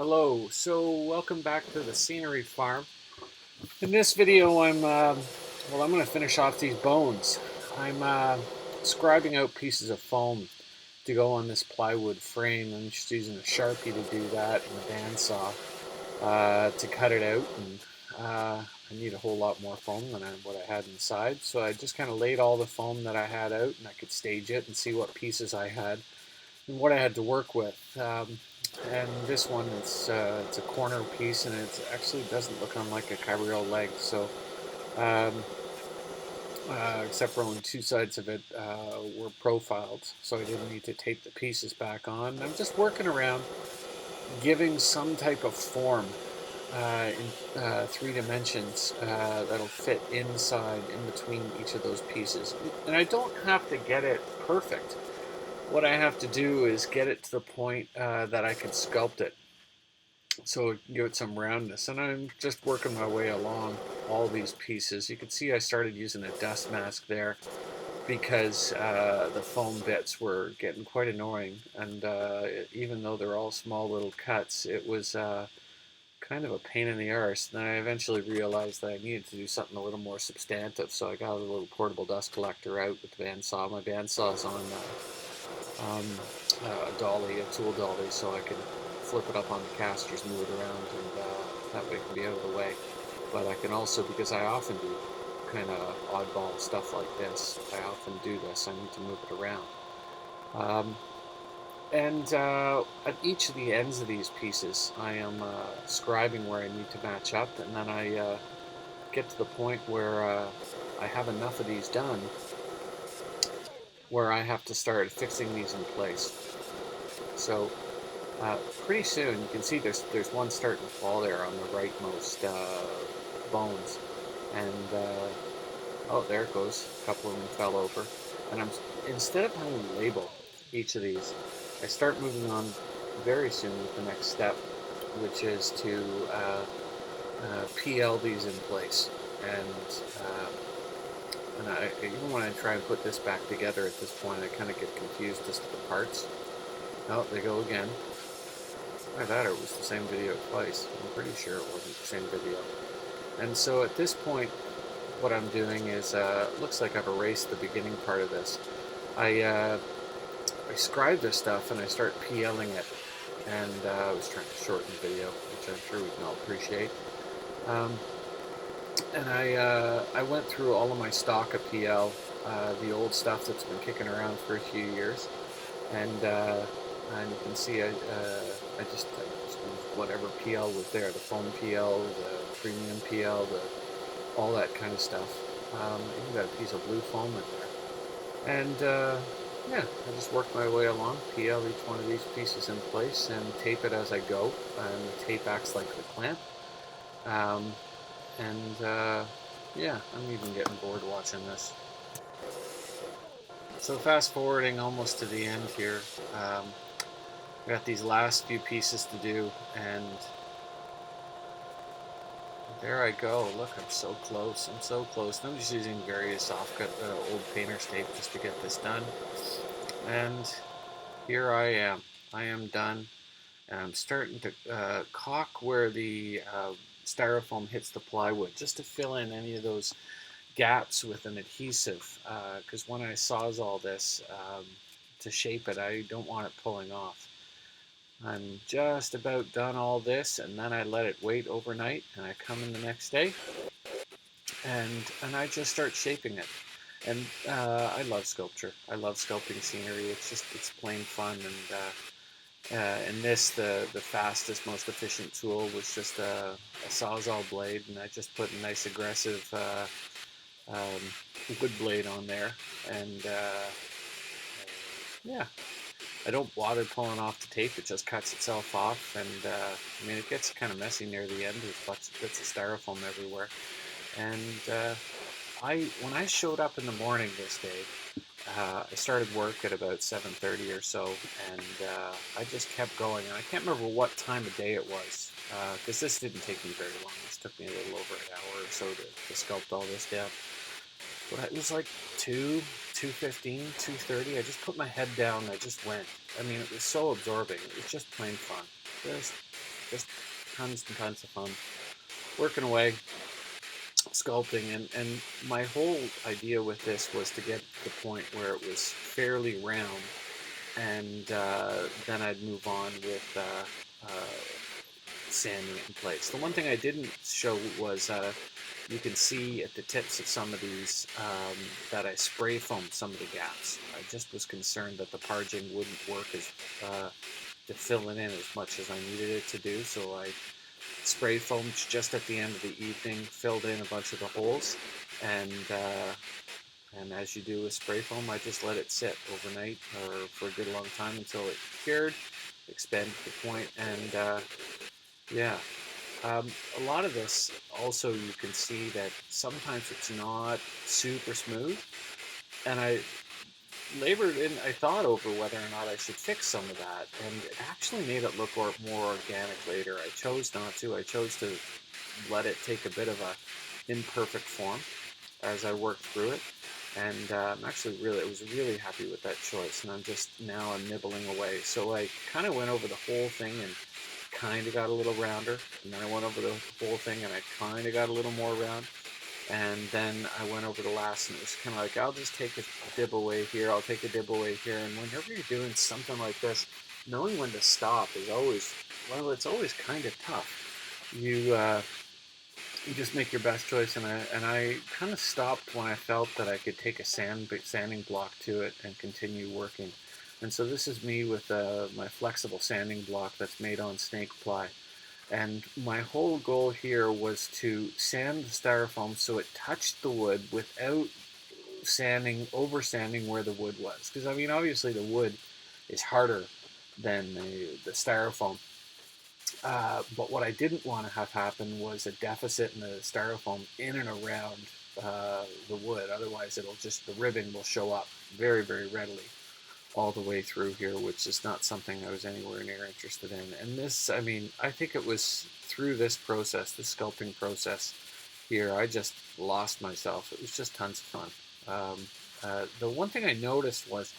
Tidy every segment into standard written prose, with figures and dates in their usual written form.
Hello, so welcome back to the scenery farm. In this video I'm going to finish off these bones. I'm scribing out pieces of foam to go on this plywood frame. I'm just using a Sharpie to do that and a bandsaw to cut it out. And I need a whole lot more foam than what I had inside. So I just kind of laid all the foam that I had out, and I could stage it and see what pieces I had and what I had to work with. And this one, it's a corner piece, and it actually doesn't look unlike a cabriole leg. So, um, except for only two sides of it were profiled, so I didn't need to tape the pieces back on. I'm just working around giving some type of form in three dimensions that'll fit inside, in between each of those pieces. And I don't have to get it perfect. What I have to do is get it to the point that I can sculpt it, so give it some roundness. And I'm just working my way along all these pieces. You can see I started using a dust mask there because the foam bits were getting quite annoying. And even though they're all small little cuts, it was kind of a pain in the arse. Then I eventually realized that I needed to do something a little more substantive, so I got a little portable dust collector out with the bandsaw. My bandsaw is on um, a dolly, a tool dolly, so I can flip it up on the casters, move it around, and that way it can be out of the way. But I can also, because I often do kind of oddball stuff like this, I often do this, I need to move it around. Um, and at each of the ends of these pieces, I am scribing where I need to match up, and then I get to the point where I have enough of these done where I have to start fixing these in place. So pretty soon, you can see there's one starting to fall there on the rightmost bones, and oh, there it goes. A couple of them fell over, and instead of having to label each of these, I start moving on very soon with the next step, which is to PL these in place, and even when I try and put this back together at this point, I kind of get confused as to the parts. Oh, they go again. I thought it was the same video twice. I'm pretty sure it wasn't the same video. And so at this point, what I'm doing is, looks like I've erased the beginning part of this. I scribe this stuff and I start PLing it. And I was trying to shorten the video, which I'm sure we can all appreciate. Um, and I went through all of my stock of PL, the old stuff that's been kicking around for a few years. And you can see I just used whatever PL was there, the foam PL, the premium PL, all that kind of stuff. Even got a piece of blue foam in there. And yeah, I just work my way along, PL each one of these pieces in place and tape it as I go. And the tape acts like the clamp. Um, and yeah, I'm even getting bored watching this. So fast forwarding almost to the end here. I got these last few pieces to do, and there I go. Look, I'm so close. I'm so close. And I'm just using various offcut old painter's tape just to get this done. And here I am. I am done. And I'm starting to caulk where the styrofoam hits the plywood, just to fill in any of those gaps with an adhesive. Because when I sawzall this to shape it, I don't want it pulling off. I'm just about done all this, and then I let it wait overnight, and I come in the next day, and I just start shaping it. And I love sculpture. I love sculpting scenery. It's plain fun. And in this, the fastest, most efficient tool was just a sawzall blade, and I just put a nice aggressive um, wood blade on there, and yeah. I don't bother pulling off the tape, it just cuts itself off, and I mean, it gets kind of messy near the end with bits of styrofoam everywhere. And when I showed up in the morning this day, I started work at about 7:30 or so, and I just kept going. And I can't remember what time of day it was, because this didn't take me very long. This took me a little over an hour or so to sculpt all this down. But it was like 2:15, 2:30. I just put my head down and I just went. I mean, it was so absorbing. It was just plain fun. Just just tons and tons of fun working away, sculpting, and my whole idea with this was to get to the point where it was fairly round, and then I'd move on with sanding it in place. The one thing I didn't show was you can see at the tips of some of these that I spray foamed some of the gaps. I just was concerned that the parging wouldn't work as to fill it in as much as I needed it to do, so I spray foamed just at the end of the evening, filled in a bunch of the holes, and as you do with spray foam, I just let it sit overnight or for a good long time until it cured, expanded the point, and yeah. Um, a lot of this also you can see that sometimes it's not super smooth, and I thought over whether or not I should fix some of that, and it actually made it look more organic later. I chose not to. I chose to let it take a bit of a imperfect form as I worked through it, and I'm actually I was really happy with that choice, and I'm nibbling away. So I kind of went over the whole thing and kind of got a little rounder, and then I went over the whole thing and I kind of got a little more round, and then I went over the last, and it was kind of like, I'll just take a dib away here, I'll take a dib away here, and whenever you're doing something like this, knowing when to stop is always, well, it's always kind of tough. You just make your best choice, and I kind of stopped when I felt that I could take a sanding block to it and continue working. And so this is me with my flexible sanding block that's made on snake ply. And my whole goal here was to sand the styrofoam so it touched the wood without over sanding where the wood was. Because I mean, obviously the wood is harder than the styrofoam. But what I didn't want to have happen was a deficit in the styrofoam in and around the wood. Otherwise, the ribbing will show up very, very readily all the way through here, which is not something I was anywhere near interested in. And this, I mean, I think it was through this process, the sculpting process here, I just lost myself. It was just tons of fun. The one thing I noticed was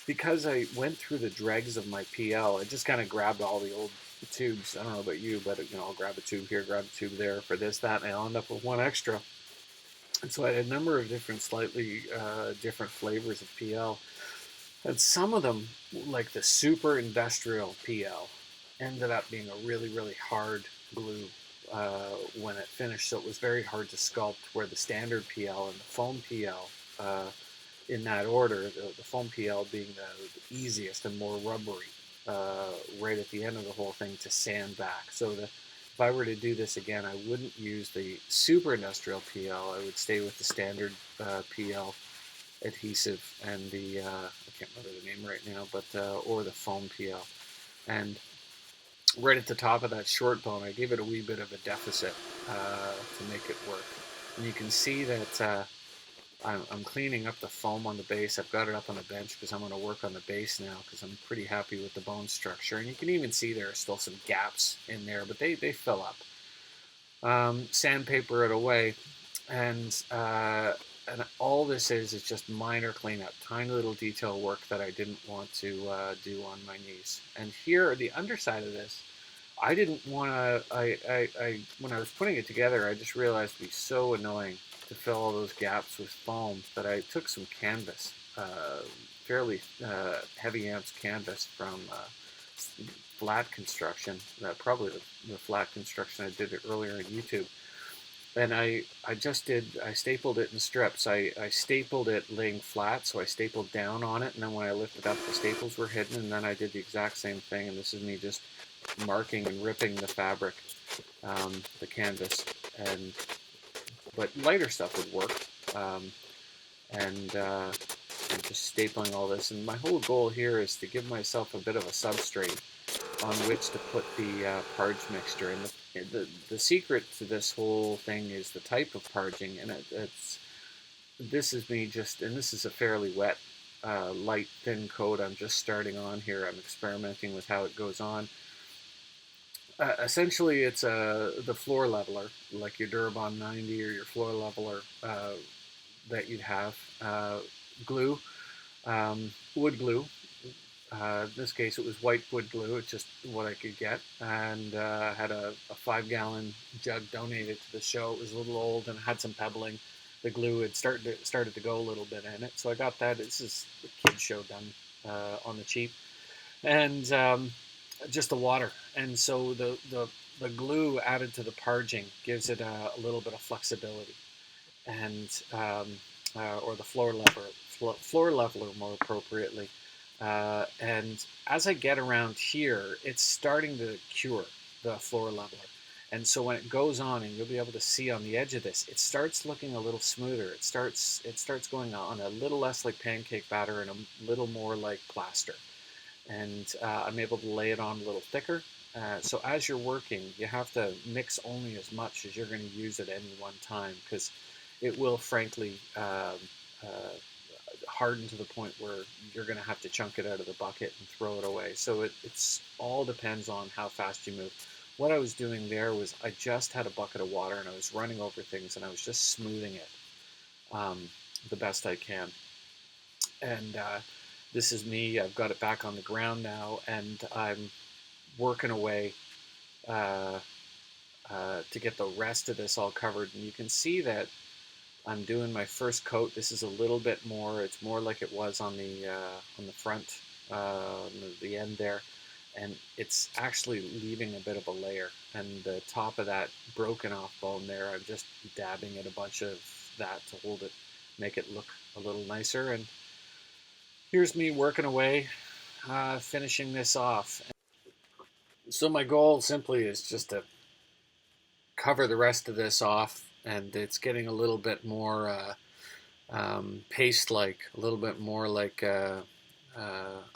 because I went through the dregs of my PL, I just kind of grabbed all the old tubes. I don't know about you, but I'll grab a tube here, grab a tube there for this, that, and I'll end up with one extra. And so I had a number of slightly different flavors of PL. And some of them, like the super industrial PL, ended up being a really, really hard glue when it finished. So it was very hard to sculpt, where the standard PL and the foam PL, in that order, the foam PL being the easiest and more rubbery right at the end of the whole thing to sand back. So if I were to do this again, I wouldn't use the super industrial PL. I would stay with the standard PL adhesive and the I can't remember the name right now, but or the foam PL. And right at the top of that short bone, I gave it a wee bit of a deficit to make it work. And you can see that I'm cleaning up the foam on the base. I've got it up on the bench because I'm going to work on the base now, because I'm pretty happy with the bone structure. And you can even see there are still some gaps in there, but they fill up. Sandpaper it away, and all this is just minor cleanup, tiny little detail work that I didn't want to do on my knees. And here, the underside of this, I didn't want to. When I was putting it together, I just realized it'd be so annoying to fill all those gaps with foam that I took some canvas, fairly heavy amps canvas from Flat Construction. Probably the Flat Construction I did it earlier on YouTube. And I stapled it in strips. I stapled it laying flat, so I stapled down on it, and then when I lifted up, the staples were hidden, and then I did the exact same thing, and this is me just marking and ripping the fabric, the canvas, but lighter stuff would work, and I'm just stapling all this, and my whole goal here is to give myself a bit of a substrate on which to put the parge mixture. And the secret to this whole thing is the type of parging, and this is me and this is a fairly wet, light, thin coat I'm just starting on here. I'm experimenting with how it goes on. Essentially, it's the floor leveler, like your Durabond 90 or your floor leveler that you'd have. Glue, wood glue, In this case, it was white wood glue. It's just what I could get, and had a 5-gallon jug donated to the show. It was a little old and had some pebbling. The glue had started to go a little bit in it, so I got that. This is a kid show done on the cheap, and just the water. And so the glue added to the parging gives it a little bit of flexibility, and or the floor leveler more appropriately. And as I get around here, it's starting to cure the floor leveler. And so when it goes on, and you'll be able to see on the edge of this, it starts looking a little smoother. It starts going on a little less like pancake batter and a little more like plaster. And I'm able to lay it on a little thicker. So as you're working, you have to mix only as much as you're going to use at any one time, because it will frankly harden to the point where you're going to have to chunk it out of the bucket and throw it away. So it's all depends on how fast you move. What I was doing there was I just had a bucket of water and I was running over things and I was just smoothing it the best I can. And this is me. I've got it back on the ground now, and I'm working away to get the rest of this all covered. And you can see that I'm doing my first coat. This is a little bit more. It's more like it was on the front, the end there, and it's actually leaving a bit of a layer. And the top of that broken off bone there, I'm just dabbing it a bunch of that to hold it, make it look a little nicer. And here's me working away, finishing this off. So my goal simply is just to cover the rest of this off, and it's getting a little bit more paste-like, a little bit more like a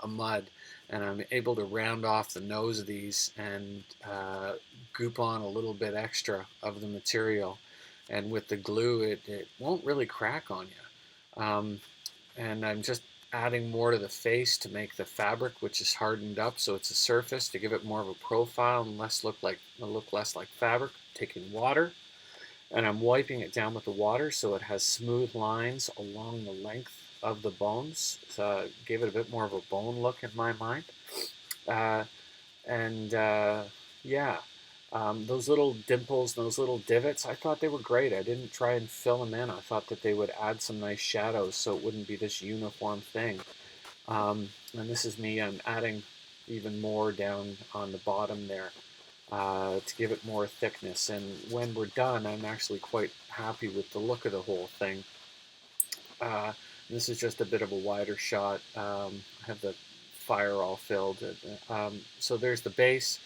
mud, and I'm able to round off the nose of these and goop on a little bit extra of the material, and with the glue it won't really crack on you. And I'm just adding more to the face to make the fabric, which is hardened up, so it's a surface to give it more of a profile and look less like fabric. Taking water, and I'm wiping it down with the water so it has smooth lines along the length of the bones. So it gave it a bit more of a bone look in my mind. And yeah, those little dimples, those little divots, I thought they were great. I didn't try and fill them in. I thought that they would add some nice shadows so it wouldn't be this uniform thing. And this is me. I'm adding even more down on the bottom there to give it more thickness. And when we're done, I'm actually quite happy with the look of the whole thing. This is just a bit of a wider shot. I have the fire all filled. So there's the base.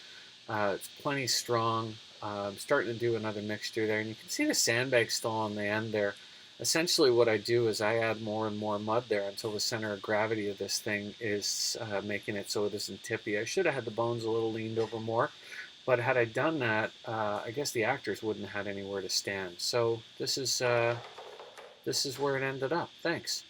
It's plenty strong. I'm starting to do another mixture there, and you can see the sandbag still on the end there. Essentially what I do is I add more and more mud there until the center of gravity of this thing is making it so it isn't tippy. I should have had the bones a little leaned over more, but had I done that, I guess the actors wouldn't have had anywhere to stand. So this is where it ended up. Thanks.